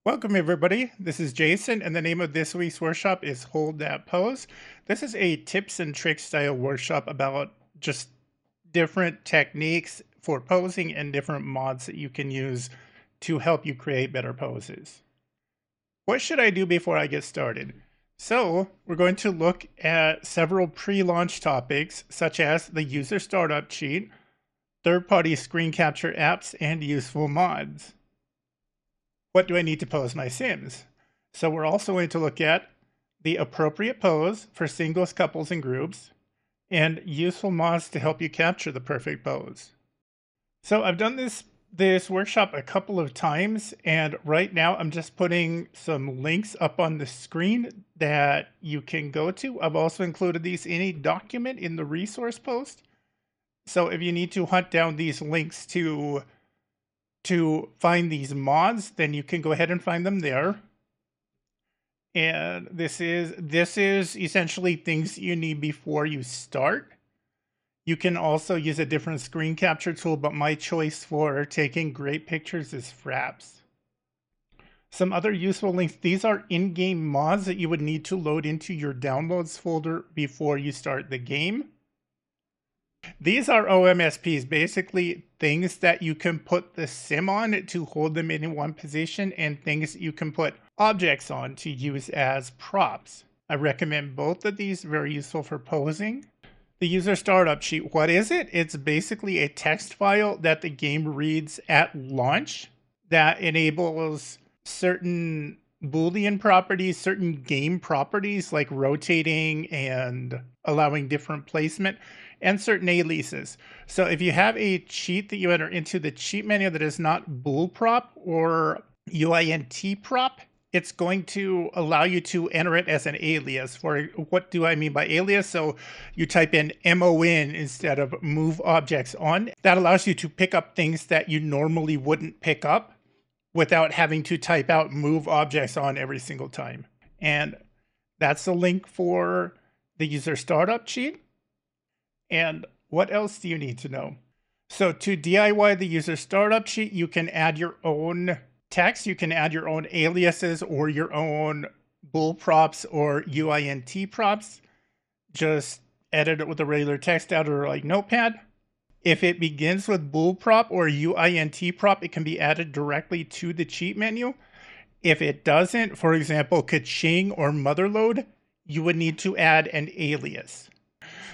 Welcome everybody, this is Jason and the name of this week's workshop is Hold That Pose. This is a tips and tricks style workshop about just different techniques for posing and different mods that you can use to help you create better poses. What should I do before I get started? So we're going to look at several pre-launch topics such as the user startup cheat, third-party screen capture apps, and useful mods. What do I need to pose my Sims? So we're also going to look at the appropriate pose for singles, couples, and groups, and useful mods to help you capture the perfect pose. So I've done this workshop a couple of times, and right now I'm just putting some links up on the screen that you can go to. I've also included these in a document in the resource post. So if you need to hunt down these links to find these mods, then you can go ahead and find them there. And this is essentially things you need before you start. You can also use a different screen capture tool, but my choice for taking great pictures is Fraps. Some other useful links. These are in-game mods that you would need to load into your downloads folder before you start the game. These are OMSPs, basically things that you can put the sim on to hold them in one position and things that you can put objects on to use as props. I recommend both of these, very useful for posing. The user startup sheet, what is it? It's basically a text file that the game reads at launch that enables certain Boolean properties, certain game properties like rotating and allowing different placement, and certain aliases. So if you have a cheat that you enter into the cheat menu that is not bool prop or UINT prop, it's going to allow you to enter it as an alias. For what do I mean by alias? So you type in MON instead of move objects on. That allows you to pick up things that you normally wouldn't pick up without having to type out move objects on every single time. And that's the link for the user startup cheat. And what else do you need to know? So to DIY the user startup cheat, you can add your own text, you can add your own aliases or your own bool props or UINT props. Just edit it with a regular text editor like Notepad. If it begins with bool prop or UINT prop, it can be added directly to the cheat menu. If it doesn't, for example, kaching or motherload, you would need to add an alias.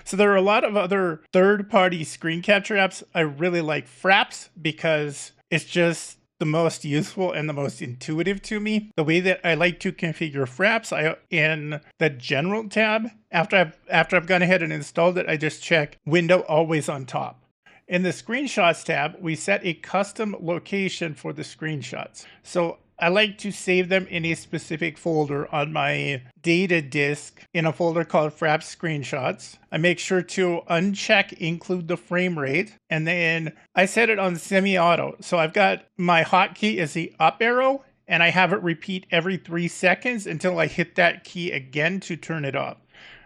So there are a lot of other third-party screen capture apps. I really like Fraps because it's just the most useful and the most intuitive to me. The way that I like to configure Fraps, in the General tab, after I've gone ahead and installed it, I just check Window Always on Top. In the Screenshots tab, we set a custom location for the screenshots. So I like to save them in a specific folder on my data disk in a folder called Fraps Screenshots. I make sure to uncheck include the frame rate, and then I set it on semi-auto. So I've got my hotkey is the up arrow, and I have it repeat every 3 seconds until I hit that key again to turn it off.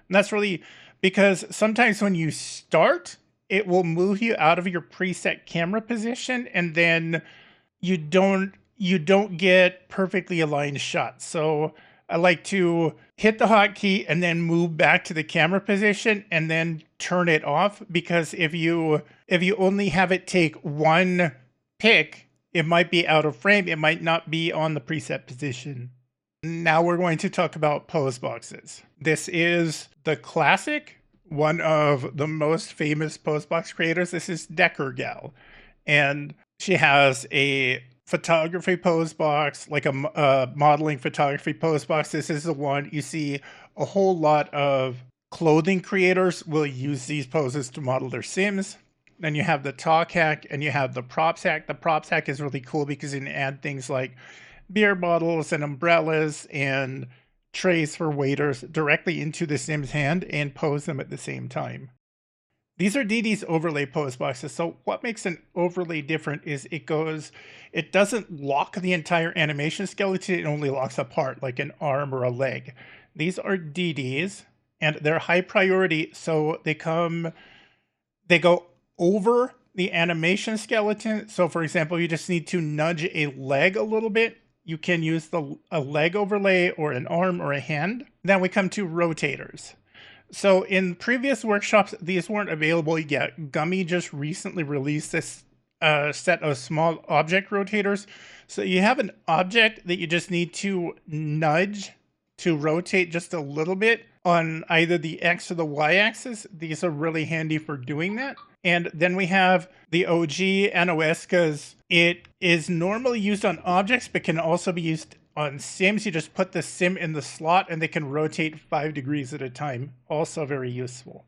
And that's really because sometimes when you start, it will move you out of your preset camera position, and then you don't get perfectly aligned shots. So I like to hit the hotkey and then move back to the camera position and then turn it off, because if you only have it take one pick, it might be out of frame. It might not be on the preset position. Now we're going to talk about pose boxes. This is the classic, one of the most famous pose box creators. This is Deckergal, and she has a photography pose box, like a modeling photography pose box. This is the one you see a whole lot of clothing creators will use these poses to model their Sims. Then you have the talk hack and you have the props hack. The props hack is really cool because you can add things like beer bottles and umbrellas and trays for waiters directly into the Sim's hand and pose them at the same time. These are DD's overlay pose boxes. So what makes an overlay different is it doesn't lock the entire animation skeleton, it only locks a part, like an arm or a leg. These are DDs, and they're high priority, so they go over the animation skeleton. So for example, you just need to nudge a leg a little bit, you can use a leg overlay or an arm or a hand. Then we come to rotators. So in previous workshops, these weren't available yet. Gummy just recently released this set of small object rotators. So you have an object that you just need to nudge to rotate just a little bit on either the X or the Y axis. These are really handy for doing that. And then we have the OG NOS because it is normally used on objects, but can also be used on sims. You just put the sim in the slot and they can rotate 5 degrees at a time. Also very useful.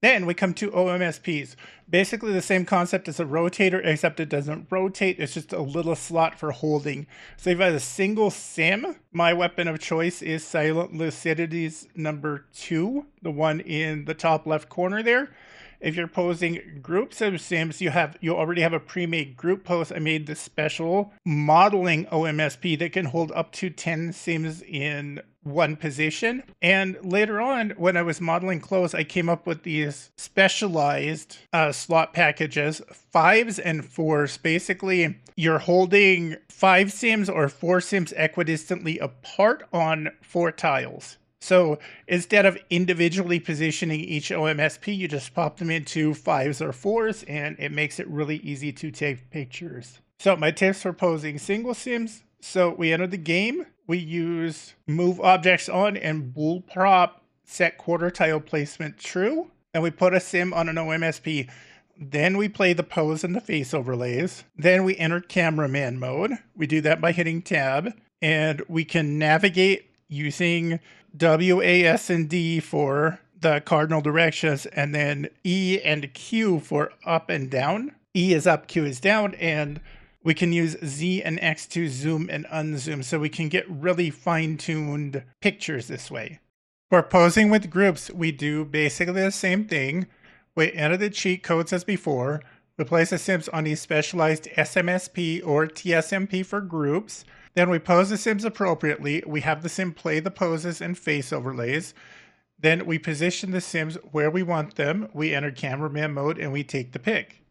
Then we come to OMSPs. Basically the same concept as a rotator, except it doesn't rotate. It's just a little slot for holding. So if I have a single sim, my weapon of choice is Silent Lucidity's number 2, the one in the top left corner there. If you're posing groups of sims, you already have a pre-made group pose. I made this special modeling OMSP that can hold up to 10 sims in one position. And later on, when I was modeling clothes, I came up with these specialized slot packages, 5s and 4s. Basically, you're holding 5 sims or 4 sims equidistantly apart on 4 tiles. So instead of individually positioning each OMSP, you just pop them into 5s or 4s, and it makes it really easy to take pictures. So my tips for posing single sims. So we enter the game. We use move objects on and bool prop set quarter tile placement true. And we put a sim on an OMSP. Then we play the pose and the face overlays. Then we enter cameraman mode. We do that by hitting tab. And we can navigate using W, A, S, and D for the cardinal directions, and then E and Q for up and down. E is up, Q is down, and we can use Z and X to zoom and unzoom, so we can get really fine-tuned pictures this way. For posing with groups, we do basically the same thing. We enter the cheat codes as before. We place the sims on a specialized SMSP or TSMP for groups. Then we pose the sims appropriately. We have the sim play the poses and face overlays. Then we position the sims where we want them. We enter cameraman mode and we take the pic.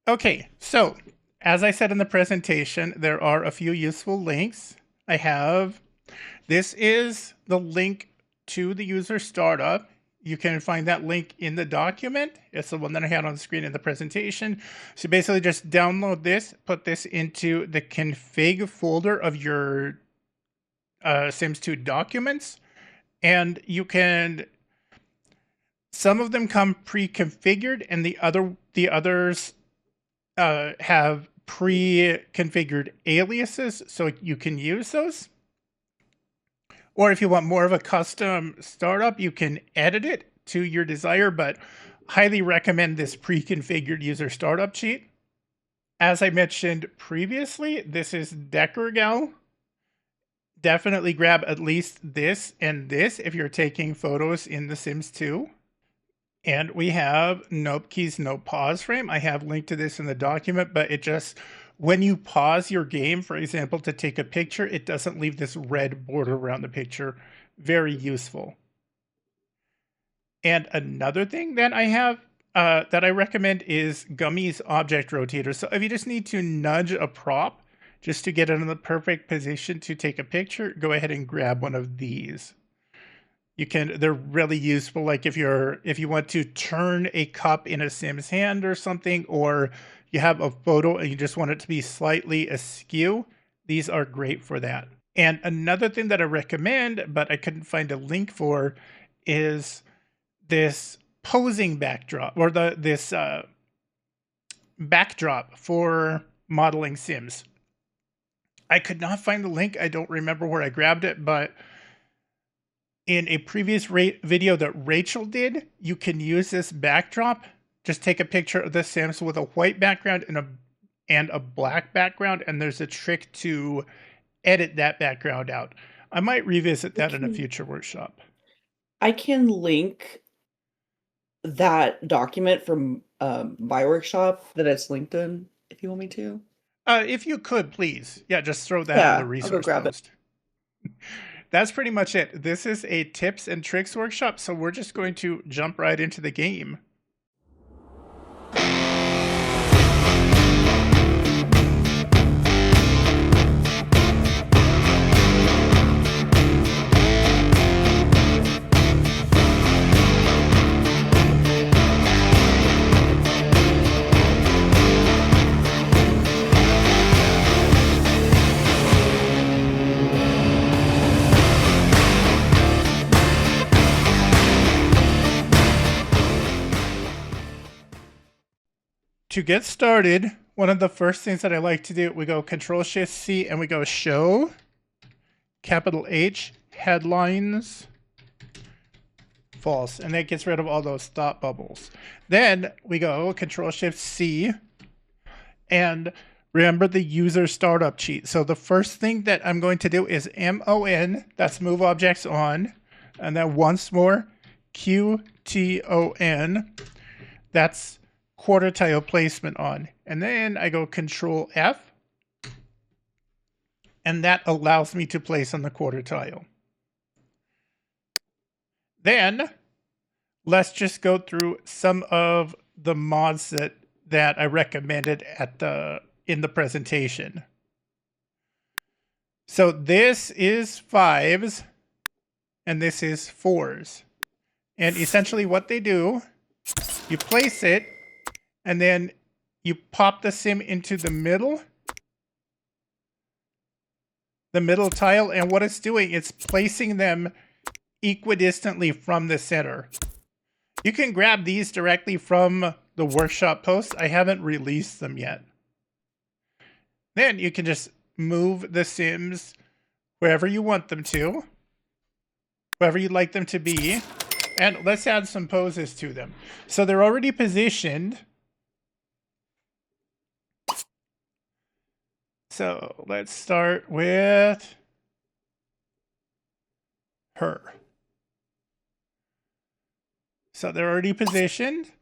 Okay, so as I said in the presentation, there are a few useful links. This is the link to the user startup. You can find that link in the document. It's the one that I had on the screen in the presentation. So basically just download this, put this into the config folder of your Sims 2 documents, and you can, some of them come pre-configured and the others have pre-configured aliases, so you can use those. Or if you want more of a custom startup, you can edit it to your desire, but highly recommend this pre-configured user startup cheat. As I mentioned previously, this is Deckergal. Definitely grab at least this and this if you're taking photos in The Sims 2. And we have Nope Keys, No Pause Frame. I have linked to this in the document, but it just, when you pause your game, for example, to take a picture, it doesn't leave this red border around the picture. Very useful. And another thing that I have that I recommend is Gummy's Object Rotator. So if you just need to nudge a prop just to get it in the perfect position to take a picture, go ahead and grab one of these. They're really useful, like if you want to turn a cup in a Sim's hand or something, or you have a photo and you just want it to be slightly askew, these are great for that. And another thing that I recommend, but I couldn't find a link for, is this posing backdrop, or this backdrop for modeling Sims. I could not find the link. I don't remember where I grabbed it, but in a previous video that Rachel did, you can use this backdrop. Just take a picture of the Sims with a white background and a black background, and there's a trick to edit that background out. I might revisit that in a future workshop. I can link that document from my workshop that it's linked in if you want me to. If you could, please. Yeah, just throw that in the Yeah, I'll go resource grab it. post. That's pretty much it. This is a tips and tricks workshop, so we're just going to jump right into the game. To get started, one of the first things that I like to do, we go Control-Shift-C and we go Show, capital H, Headlines, False, and that gets rid of all those thought bubbles. Then we go Control-Shift-C, and remember the user startup cheat. So the first thing that I'm going to do is MON, that's Move Objects On, and then once more QTON, that's quarter tile placement on. And then I go Control F, and that allows me to place on the quarter tile. Then let's just go through some of the mods that I recommended in the presentation. So this is 5s and this is 4s. And essentially what they do, you place it and then you pop the sim into the middle tile, and what it's doing, it's placing them equidistantly from the center. You can grab these directly from the workshop post. I haven't released them yet. Then you can just move the sims wherever you want them to, wherever you'd like them to be, and let's add some poses to them. So they're already positioned. So let's start with her. So they're already positioned.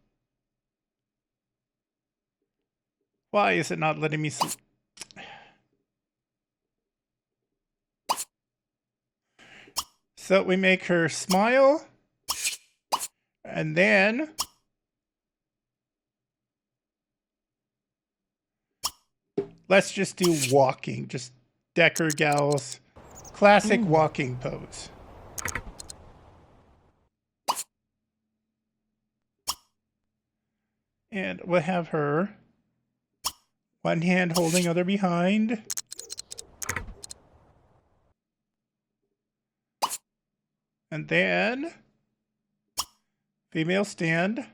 Why is it not letting me see? So we make her smile. And then let's just do walking. Just Decker Gals. Classic walking pose. And we'll have her one hand holding other behind. And then female stand.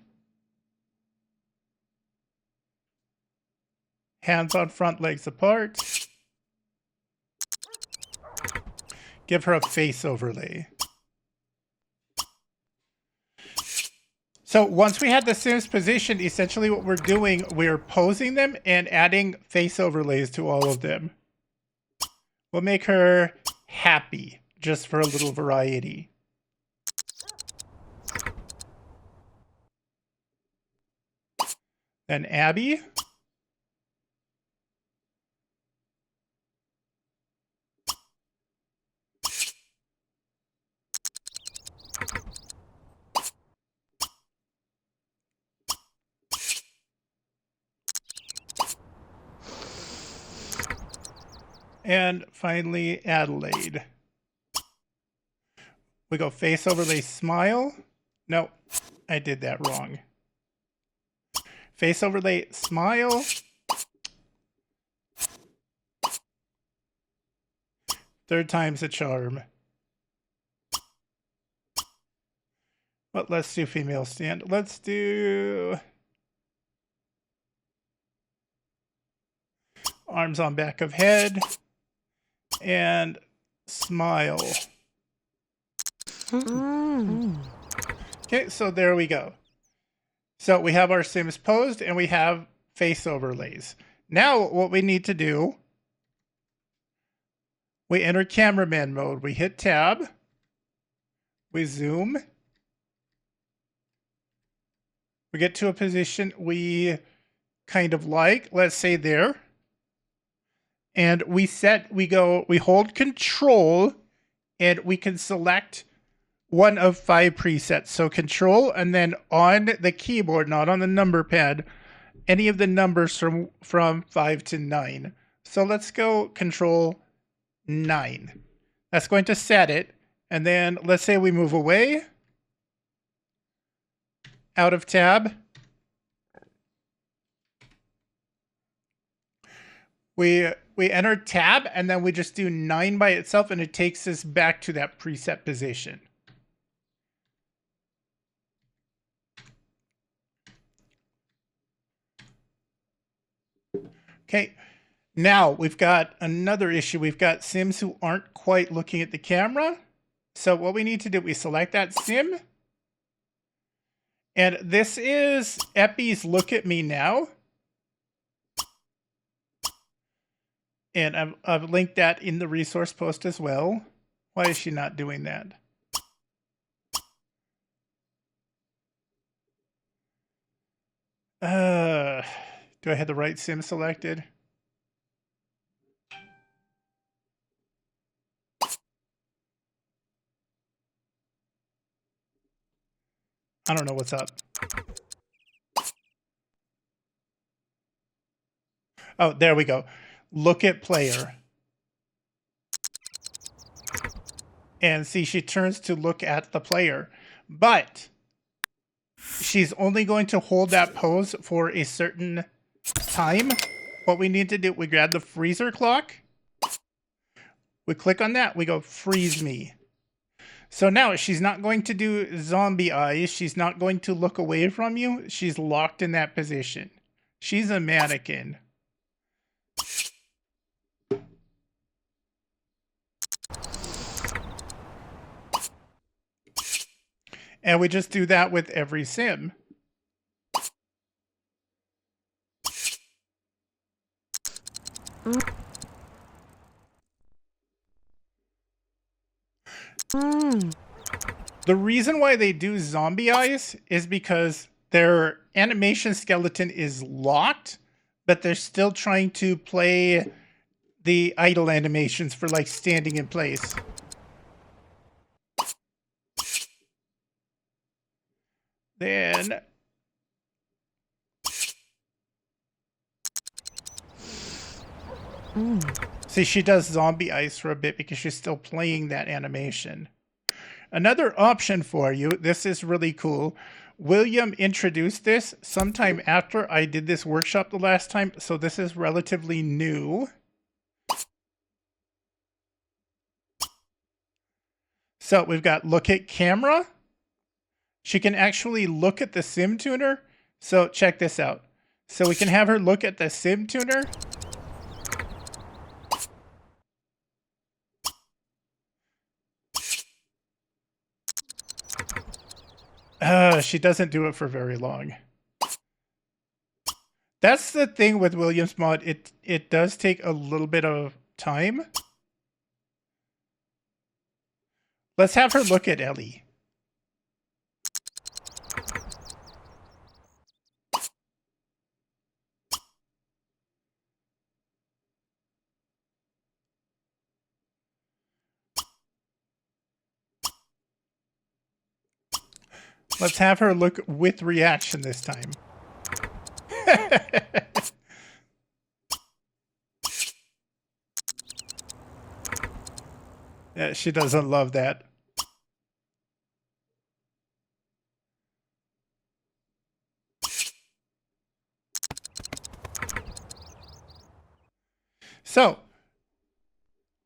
Hands on front, legs apart. Give her a face overlay. So once we had the sims positioned, essentially what we're doing, we're posing them and adding face overlays to all of them. We'll make her happy, just for a little variety. Then Abby. And finally, Adelaide. We go face overlay smile. No, I did that wrong. Face overlay smile. Third time's a charm. But let's do female stand. Let's do arms on back of head. And smile. Okay, so there we go. So we have our sims posed and we have face overlays. Now what we need to do, we enter cameraman mode. We hit tab. We zoom. We get to a position we kind of like. Let's say there. and we hold Control, and we can select one of 5 presets. So Control, and then on the keyboard, not on the number pad, any of the numbers from 5 to 9. So let's go Control 9. That's going to set it. And then let's say we move away, out of tab. We enter tab, and then we just do 9 by itself, and it takes us back to that preset position. Okay, now we've got another issue. We've got sims who aren't quite looking at the camera. So what we need to do, we select that sim. And this is Epi's Look at Me Now. And I've linked that in the resource post as well. Why is she not doing that? Do I have the right sim selected? I don't know what's up. Oh, there we go. Look at player. And see, she turns to look at the player. But she's only going to hold that pose for a certain time. What we need to do, we grab the freezer clock. We click on that. We go freeze me. So now she's not going to do zombie eyes. She's not going to look away from you. She's locked in that position. She's a mannequin. And we just do that with every sim. The reason why they do zombie eyes is because their animation skeleton is locked, but they're still trying to play the idle animations for like standing in place. Then see, she does zombie eyes for a bit because she's still playing that animation. Another option for you, this is really cool. William introduced this sometime after I did this workshop the last time, so this is relatively new. So we've got look at camera. She can actually look at the sim tuner. So check this out. So we can have her look at the sim tuner. She doesn't do it for very long. That's the thing with William's mod. It does take a little bit of time. Let's have her look at Ellie. Let's have her look with reaction this time. Yeah, she doesn't love that. So,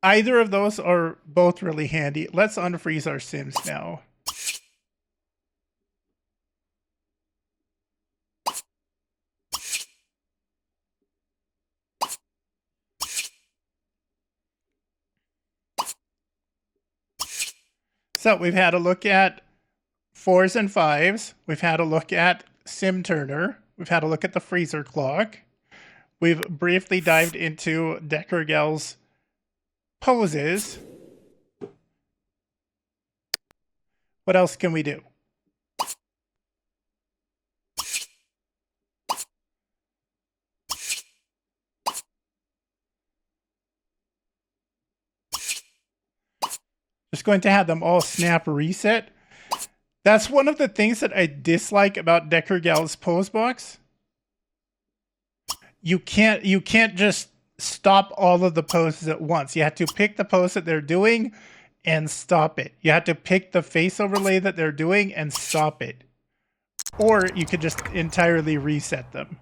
either of those are both really handy. Let's unfreeze our sims now. So we've had a look at 4s and 5s. We've had a look at sim turner. We've had a look at the freezer clock. We've briefly dived into Deckergel's poses. What else can we do? going to have them all snap reset. That's one of the things that I dislike about Deckergal's pose box. You can't just stop all of the poses at once. You have to pick the pose that they're doing and stop it. You have to pick the face overlay that they're doing and stop it. Or you could just entirely reset them.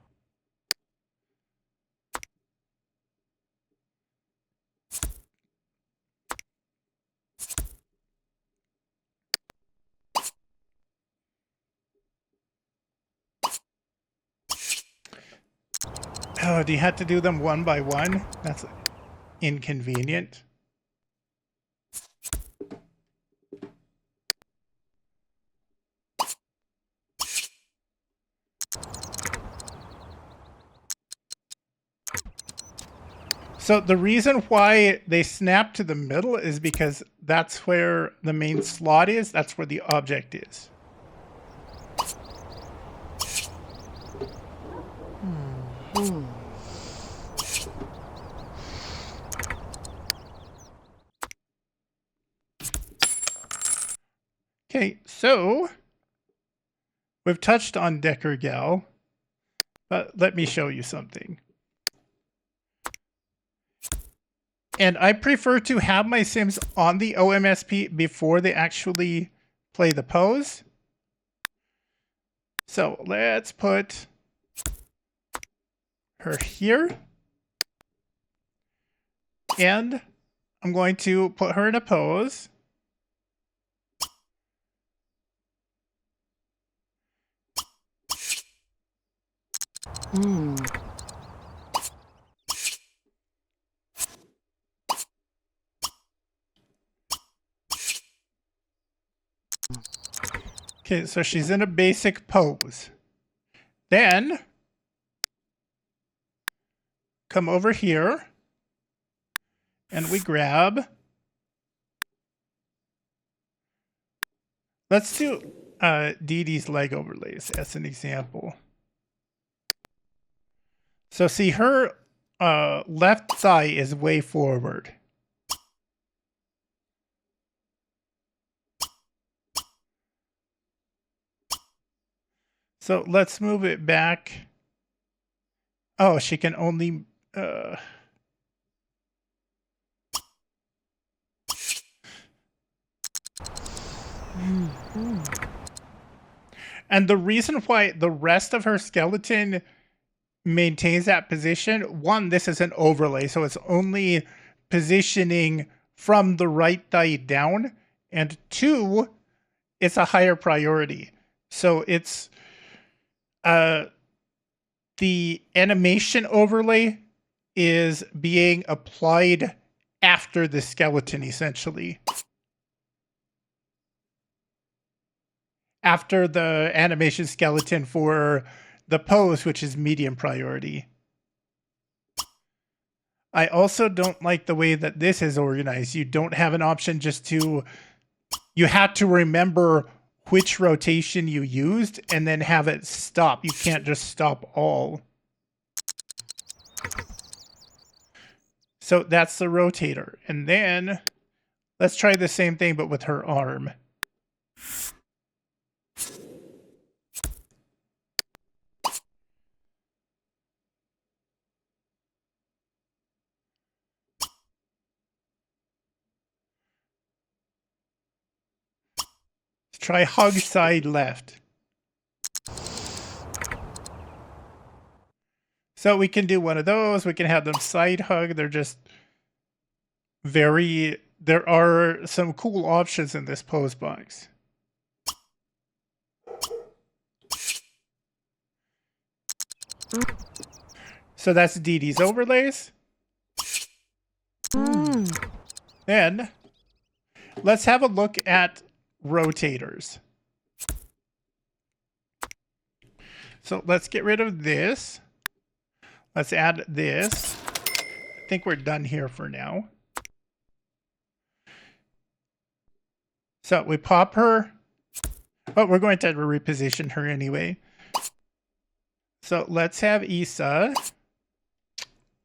Oh, do you have to do them one by one? That's inconvenient. So the reason why they snap to the middle is because that's where the main slot is. That's where the object is. Okay, so we've touched on Deckergal, but let me show you something. And I prefer to have my Sims on the OMSP before they actually play the pose. So let's put her here. And I'm going to put her in a pose. Okay, so she's in a basic pose. Then come over here and we grab. Let's do Dee Dee's leg overlays as an example. So see, her left thigh is way forward. So let's move it back. Oh, she can only... And the reason why the rest of her skeleton maintains that position, one, this is an overlay, so it's only positioning from the right thigh down, and two, it's a higher priority. So it's the animation overlay is being applied after the skeleton, essentially. After the animation skeleton for the pose, which is medium priority. I also don't like the way that this is organized. You don't have an option just to... You have to remember which rotation you used and then have it stop. You can't just stop all. So that's the rotator. And then let's try the same thing, but with her arm. Let's try hug side left. So we can do one of those. We can have them side hug. They're just very... There are some cool options in this pose box. So that's Dee Dee's overlays. Then let's have a look at rotators. So let's get rid of this. Let's add this. I think we're done here for now. So we pop her. Oh, we're going to reposition her anyway. So let's have Issa.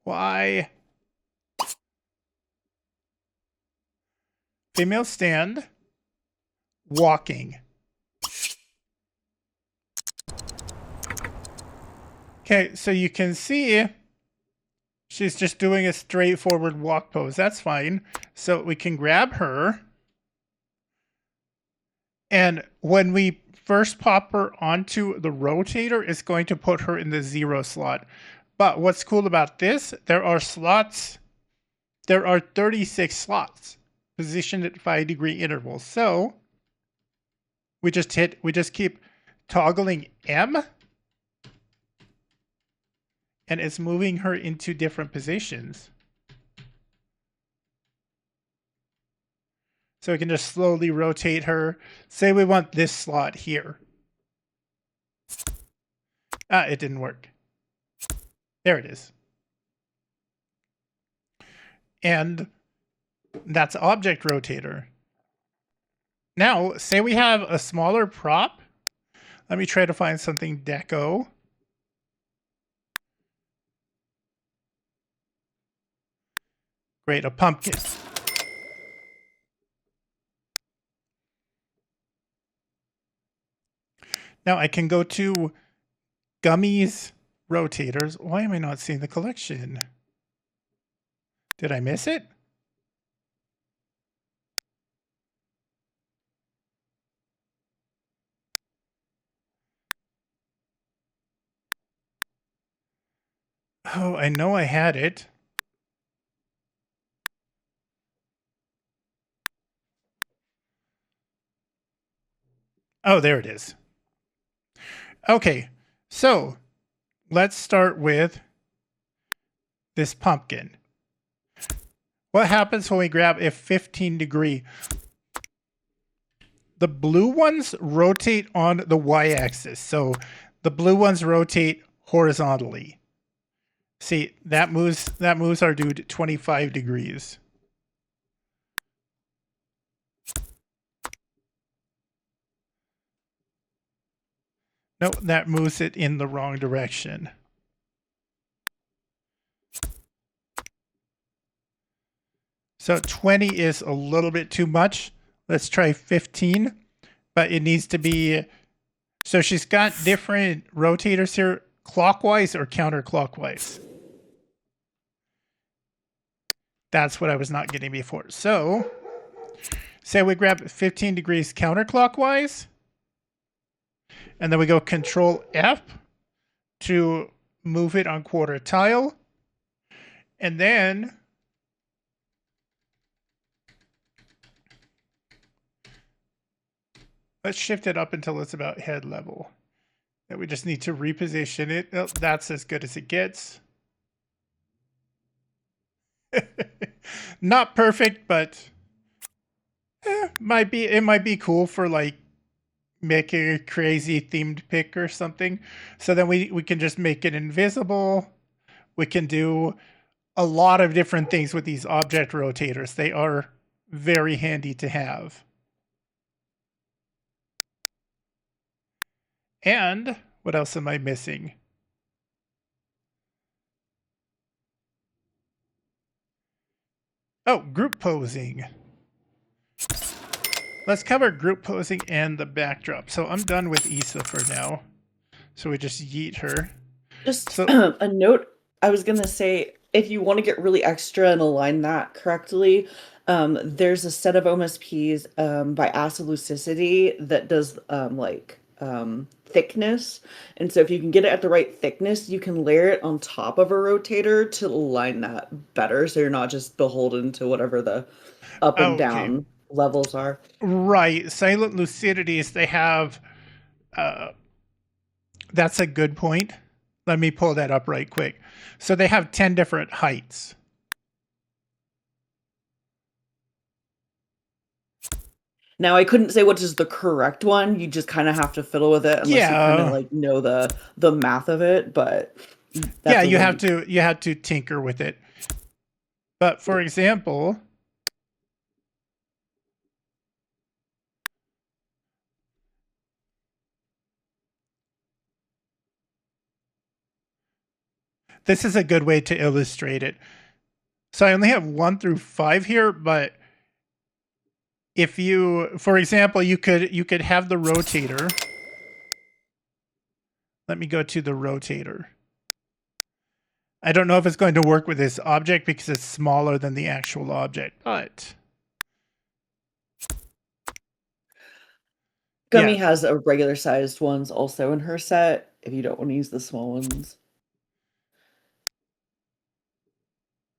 Why? female stand, walking. Okay, so you can see she's just doing a straightforward walk pose. That's fine. So we can grab her. And when we first pop her onto the rotator, it's going to put her in the 0 slot. But what's cool about this, there are 36 slots positioned at 5-degree intervals. So we just keep toggling M, and it's moving her into different positions. So we can just slowly rotate her. Say we want this slot here. It didn't work. There it is. And that's object rotator. Now, say we have a smaller prop. Let me try to find something deco. Great, a pumpkin. Now I can go to Gummies Rotators. Why am I not seeing the collection? Did I miss it? Oh, I know I had it. Oh, there it is. Okay, so let's start with this pumpkin. What happens when we grab a 15-degree? The blue ones rotate on the y-axis. So the blue ones rotate horizontally. See, that moves our dude 25 degrees. No, that moves it in the wrong direction. So 20 is a little bit too much. Let's try 15, but it needs to be, so she's got different rotators here, clockwise or counterclockwise. That's what I was not getting before. So say we grab 15 degrees counterclockwise, and then we go Control F to move it on quarter tile. And then let's shift it up until it's about head level. And we just need to reposition it. Oh, that's as good as it gets. Not perfect, but it might be cool for like making a crazy themed pick or something. So then we can just make it invisible. We can do a lot of different things with these object rotators. They are very handy to have. And what else am I missing? Oh, group posing. Let's cover group posing and the backdrop. So I'm done with Issa for now. So we just yeet her. Just a note, I was going to say, if you want to get really extra and align that correctly, there's a set of OMSPs by Ocelotekatl that does thickness. And so if you can get it at the right thickness, you can layer it on top of a rotator to align that better. So you're not just beholden to whatever the up and down levels are. Right. Silent lucidities, they have, that's a good point. Let me pull that up right quick. So they have 10 different heights. Now I couldn't say what is the correct one. You just kind of have to fiddle with it unless you kind of like know the math of it. But yeah, you have to tinker with it. But for example, this is a good way to illustrate it. So I only have 1 through 5 here, but if you, for example, you could have the rotator. Let me go to the rotator. I don't know if it's going to work with this object because it's smaller than the actual object, but Gummy has a regular sized ones also in her set if you don't want to use the small ones.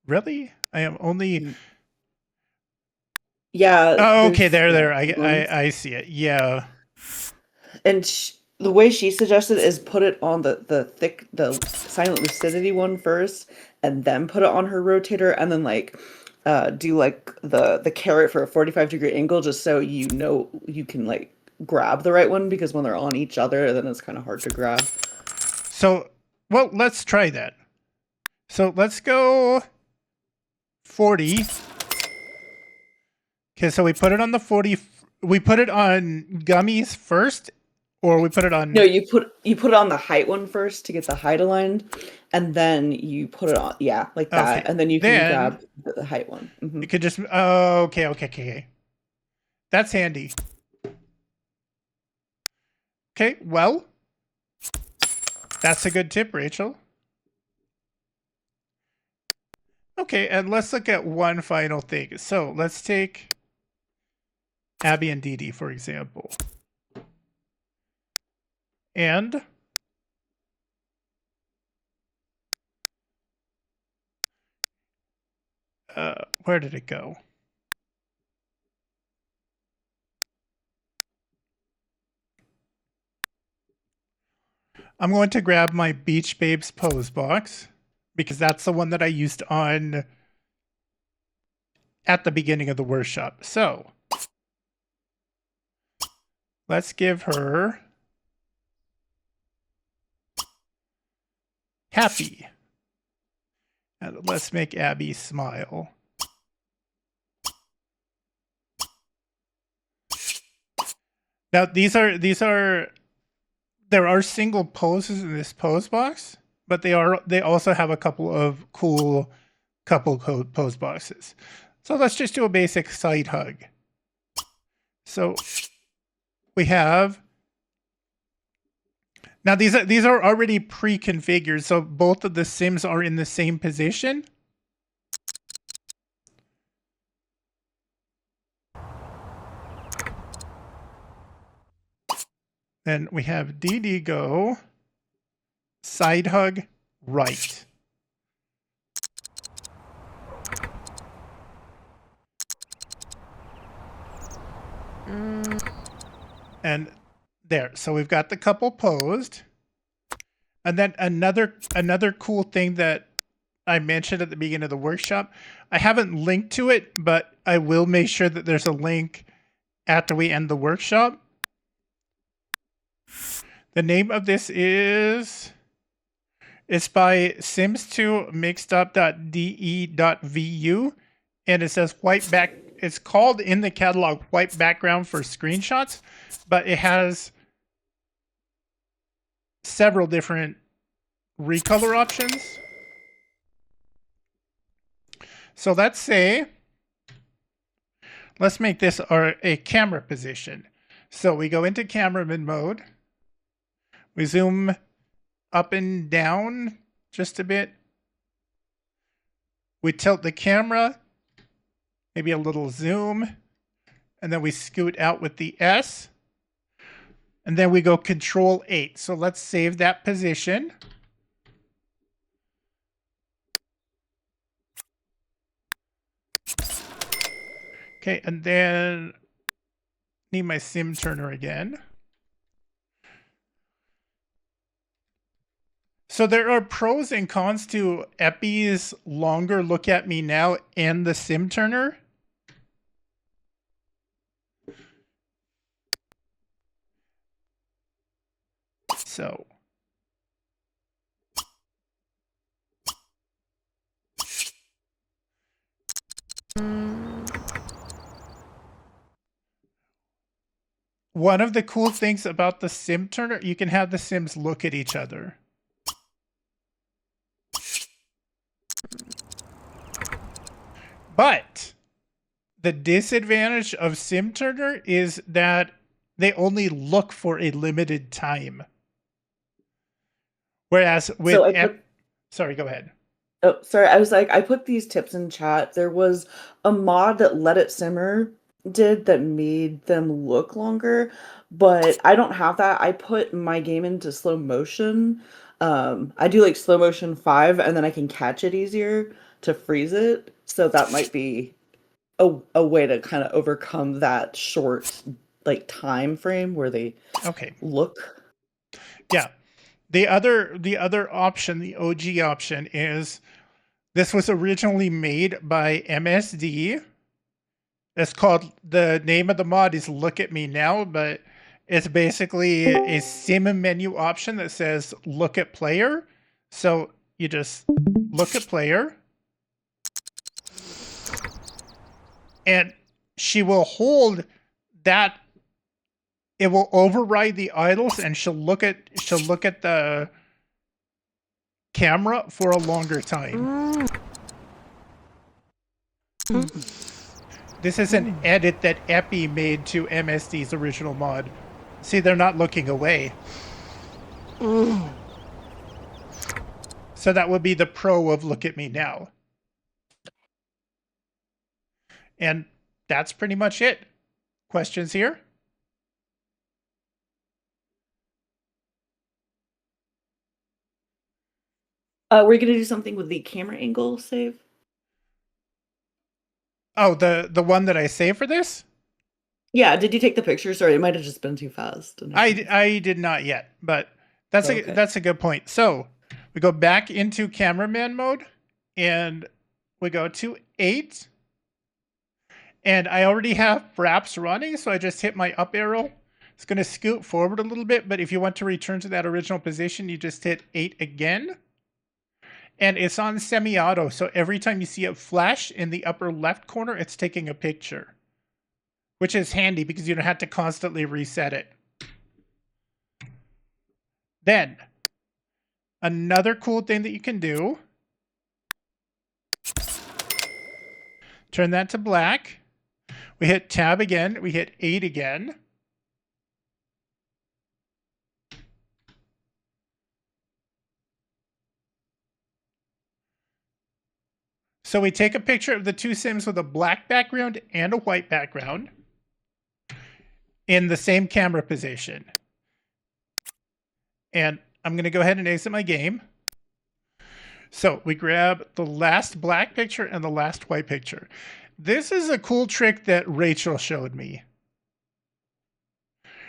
Really? I am only. Yeah. Oh, okay. There. I see it. Yeah. And the way she suggested is put it on the silent lucidity one first, and then put it on her rotator, and then like do like the carrot for a 45-degree angle, just so you know you can like grab the right one, because when they're on each other, then it's kind of hard to grab. So, well, let's try that. So let's go 40. Okay, so we put it on the 40. We put it on gummies first, or we put it on. No, you put it on the height one first to get the height aligned, and then you put it on, yeah, like that, Okay. and then you can grab the height one. You could just. Oh, okay. That's handy. Okay, well, that's a good tip, Rachel. Okay, and let's look at one final thing. So let's take Abby and Dee Dee, for example. And where did it go? I'm going to grab my Beach Babes pose box because that's the one that I used on at the beginning of the workshop. So let's give her happy. And let's make Abby smile. Now these are there are single poses in this pose box, but they also have a couple of cool pose boxes. So let's just do a basic side hug. So we have now these are already pre-configured, so both of the sims are in the same position. Then we have Dee Dee go side hug right. And there. So we've got the couple posed. And then another cool thing that I mentioned at the beginning of the workshop, I haven't linked to it, but I will make sure that there's a link after we end the workshop. The name of this is, it's by sims2 mixedup.de.vu, and it says white back. It's called in the catalog white background for screenshots, but it has several different recolor options. So let's say, let's make this a camera position. So we go into cameraman mode. We zoom up and down just a bit. We tilt the camera, maybe a little zoom, and then we scoot out with the S. And then we go Control 8. So let's save that position. Okay, and then need my sim turner again. So there are pros and cons to Epi's longer look at me now and the sim turner. So one of the cool things about the sim turner, you can have the sims look at each other. But The disadvantage of Sim Turner is that they only look for a limited time. Whereas with sorry, go ahead. Oh, sorry. I was like, I put these tips in chat. There was a mod that Let It Simmer did that made them look longer, but I don't have that. I put my game into slow motion. I do like slow motion 5, and then I can catch it easier to freeze it. So that might be a way to kind of overcome that short like time frame where they look. Yeah. The other option, the OG option, is this was originally made by MSD. It's called, the name of the mod is Look at Me Now, but it's basically a sim menu option that says look at player. So you just look at player, and she will hold that. It will override the idles, and she'll look at the camera for a longer time. This is an edit that Epi made to MSD's original mod. See, they're not looking away. So that would be the pro of Look at Me Now. And that's pretty much it. Questions here? We're gonna do something with the camera angle save. Oh, the one that I saved for this? Yeah, did you take the picture? Sorry, it might have just been too fast. I did not yet, but that's a good point. So we go back into cameraman mode, and we go to 8. And I already have Fraps running, so I just hit my up arrow. It's going to scoot forward a little bit, but if you want to return to that original position, you just hit 8 again. And it's on semi-auto, so every time you see it flash in the upper left corner, it's taking a picture. Which is handy because you don't have to constantly reset it. Then, another cool thing that you can do, turn that to black. We hit tab again, we hit 8 again. So we take a picture of the two Sims with a black background and a white background in the same camera position. And I'm going to go ahead and exit my game. So we grab the last black picture and the last white picture. This is a cool trick that Rachel showed me.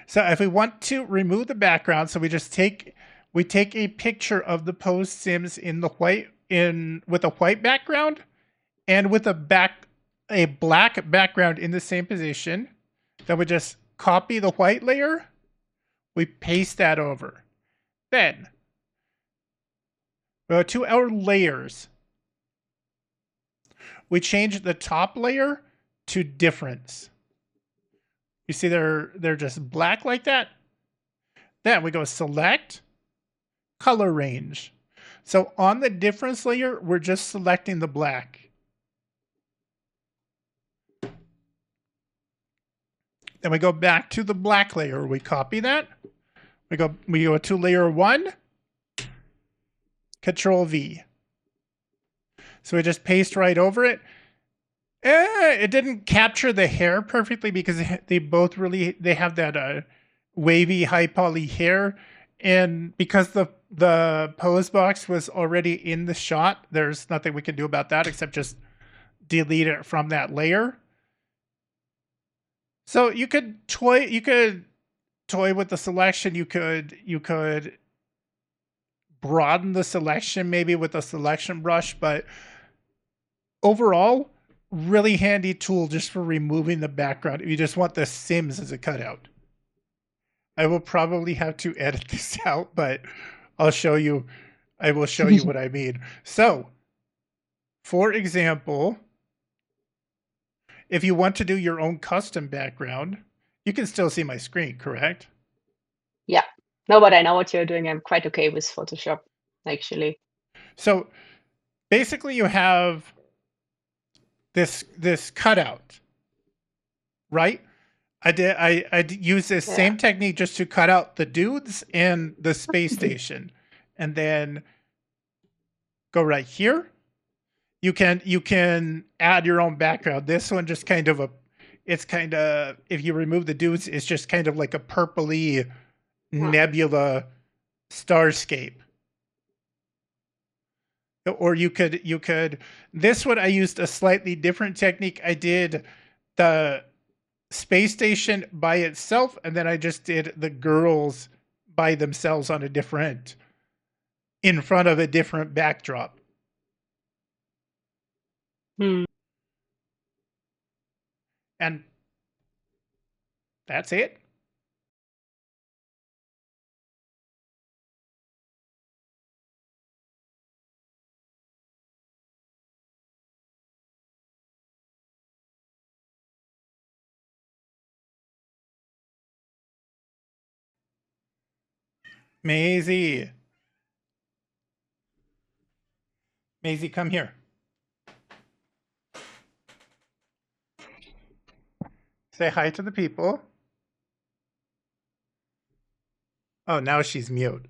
So if we want to remove the background, so we take a picture of the posed Sims in the with a white background and with a black background in the same position. Then we just copy the white layer. We paste that over. Then we go to our layers. We change the top layer to difference. You see they're just black like that. Then we go select, color range. So on the difference layer, we're just selecting the black. Then we go back to the black layer. We copy that. We go to layer 1, Control V. So we just paste right over it. It didn't capture the hair perfectly because they have that wavy high poly hair, and because the pose box was already in the shot, there's nothing we can do about that except just delete it from that layer. So you could toy with the selection. You could broaden the selection maybe with a selection brush, but overall, really handy tool just for removing the background if you just want the Sims as a cutout. I will probably have to edit this out, but I will show you what I mean. So, for example, if you want to do your own custom background, you can still see my screen, correct? Yeah. No, but I know what you're doing. I'm quite okay with Photoshop, actually. So basically you have this cutout. right? I use this Yeah. same technique just to cut out the dudes and the space station, and then go right here. You can add your own background. This one just kind of it's kind of, if you remove the dudes, it's just kind of like a purpley nebula starscape. Or you could this one I used a slightly different technique. I did the space station by itself, and then I just did the girls by themselves on a different, in front of a different backdrop. Hmm. And that's it. Maisie. Maisie, come here. Say hi to the people. Oh, now she's mute.